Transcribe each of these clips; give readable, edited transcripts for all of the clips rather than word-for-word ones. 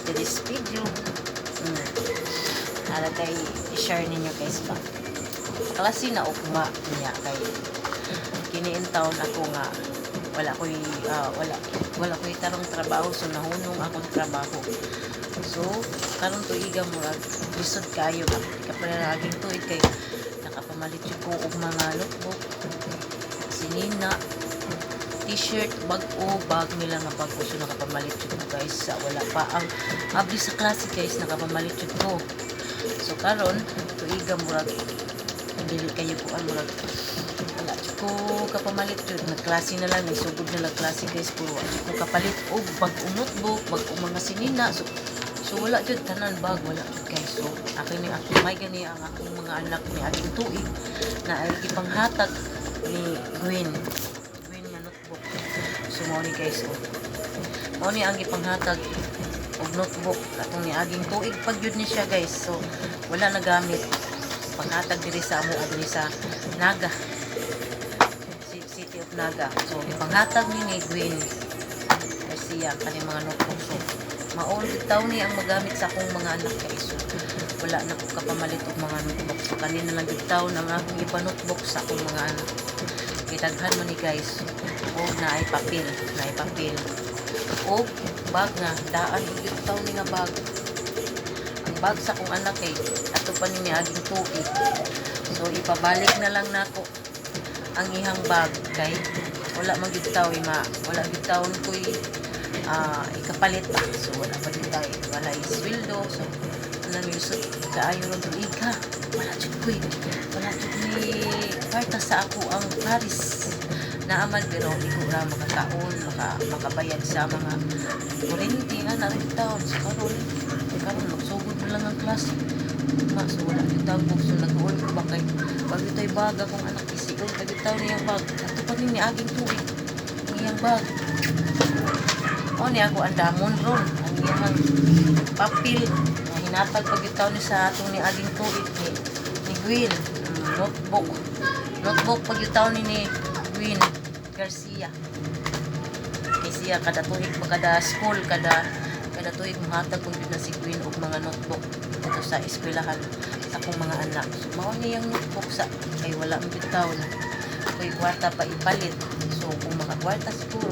today's video. Para kay i-share ninyo guys ba. Klase na ugma niya kay kiniin taon ako nga wala ko'y tarong trabaho, so nahunong akong trabaho. So karon tuiga murag lisod kayo ba kapalaging tuig kay nakapamalit yun ko og mga notebook, sinina, t-shirt, bag nila nga bag ko, so nakapamalit yun ko guys. Wala pa ang abli sa klase guys, nakapamalit yun ko. So karon tuiga murag dili kayo po ang murag wala ko kapamalit yun, nagklase na lang, nagsugod na lang klase guys, puro ko kapalit og bag-ong notebook, bag-ong mga sinina, so wala jud tanan bag, wala jud guys. So akin ni ako may gani ang akong mga anak ni aking tuig na ay ipanghatag ni Gwen nga notebook. So mo ni guys, mo ni ang ipanghatag og notebook atong ni aging tuig pag jud ni siya guys. So wala na gamit, panghatag diri sa amo adiri sa Naga, City of Naga. So ipanghatag ni Gwen Garcia kani mga notebook. So maol bitaw ni ang magamit sa akong mga anak guys. So wala na ko kapamalit og mga notebook. So kanina lang bitaw na nga akong ipa-notebook sa akong mga anak. Kitaghan man ni guys. O naay papel, o bag nga daan bitaw ni nga bag. Ang bag sa akong anak kay ato pa ni aging tuig. So ipabalik na lang nako ang ihang bag kay wala man bitaw wala bitaw koy ikapalit pa. So wala pa din tayo, wala isweldo. So namisot kaayo ron tuiga, wala jud koy, wala jud ni kwarta sa ako ang Paris naaman, pero di ko ra makakaon, makabayad sa mga kuryente nga na rin taon. So karon magsugod na lang ang klase. So wala jud taw so nag-uol ko ba kay pag ito'y bag akong anak isigol kagitaw niyang bag ato pa ni aging tuig iyang bag. O ni ako andamon ron ang iyang papel na hinatag pagitaw ni sa atong ni aging tuig ni Gwen notebook pagitaw ni Gwen Garcia kay siya kada tuig kada school kada tuig mahatag kung yun na si Gwen og mga notebook dito sa eskwelahan sa akong mga anak. So mao ni ang notebook sa kay wala mo bitaw na koy kwarta pa ipalit. So kung makakwarta siguro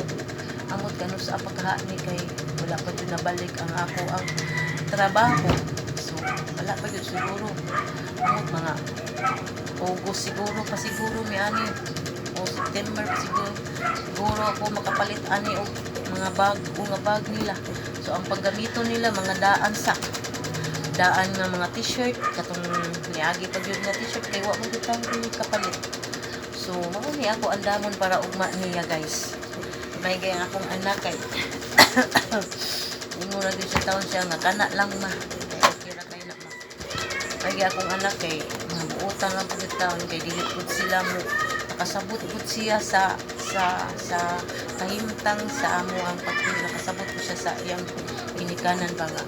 amot kanu sa pagkaha ni kay wala pa jud nabalik ang ako ang trabaho. So wala pa jud siguro amot mga August siguro mi ani o September pa siguro ako makapalit ani og mga bag nila. So ang paggamito nila mga daan nga mga t-shirt katong niagi pa jud nga t-shirt kay wa mo bitaw kapalit. So mao ni ako andamon para ugma niya guys. May gayang akong anak kay ingon na din siya taon siya nga kana lang ma okay ra kay na ma. May gayang akong anak kay mga buotan lang pud taon kay dili pud sila mo nakasabot pud siya sa kahimtang sa amo ang nakasabot ko siya sa iyang ginikanan pa nga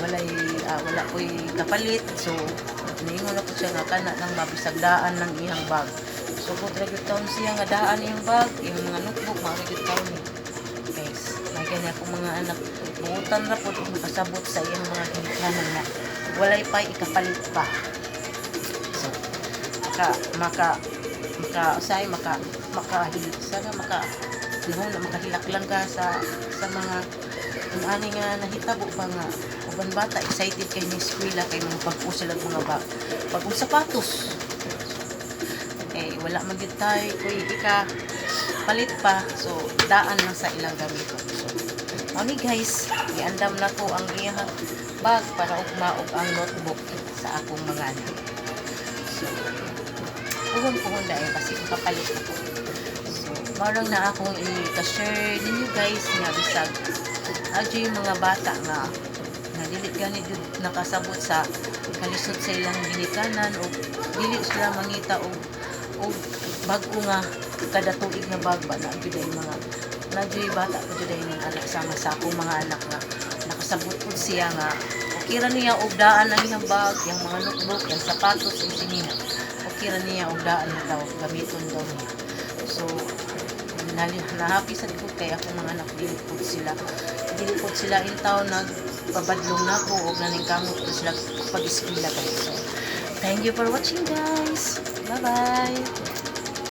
wala ko'y kapalit. So niingon ako siya nga kana lang mabisag daan ng iyang bag. So kung tragit taon siya nga daan yung bag, yung mga notebook, maragit taon ni guys. May ganyan akong mga anak, buutan na po makasabot sa iyang mga ginikanan nga walay pa ikapalit pa. So makahilak lang ka sa mga kung ani nga nahitabo pa nga uban bata excited kay ni eskwela kay mga pag-usil ang mga bagong sapatos. Wala man gid tay kuy palit pa. So daan lang sa ilang gamiton. So ani guys, giandam na ko ang iyang bag para ugma og ang notebook sa akong mga anak. So puhon dai kasi kapalit na ko. So marang na akong i-share ninyo guys nga bisag adyo yung mga bata nga dili gani jud nakasabot sa kalisod sa ilang ginikanan o dili sila mangita og bag-o nga kada tuig na bag ba na jud ay mga nadyoy bata ko jud ay anak sama sa akong mga anak nga nakasabot pud siya nga okay ra niya og daan ang iyang bag, yung mga notebook, yung sapatos, yung sinina okay ra niya og daan na daw gamiton daw niya. So nahappy sad ko kay akong mga anak dili dili po sila intaw nagpabadlong na ko o naning kamot ko sila pag-eskwela guys. So, thank you for watching guys. Bye-bye.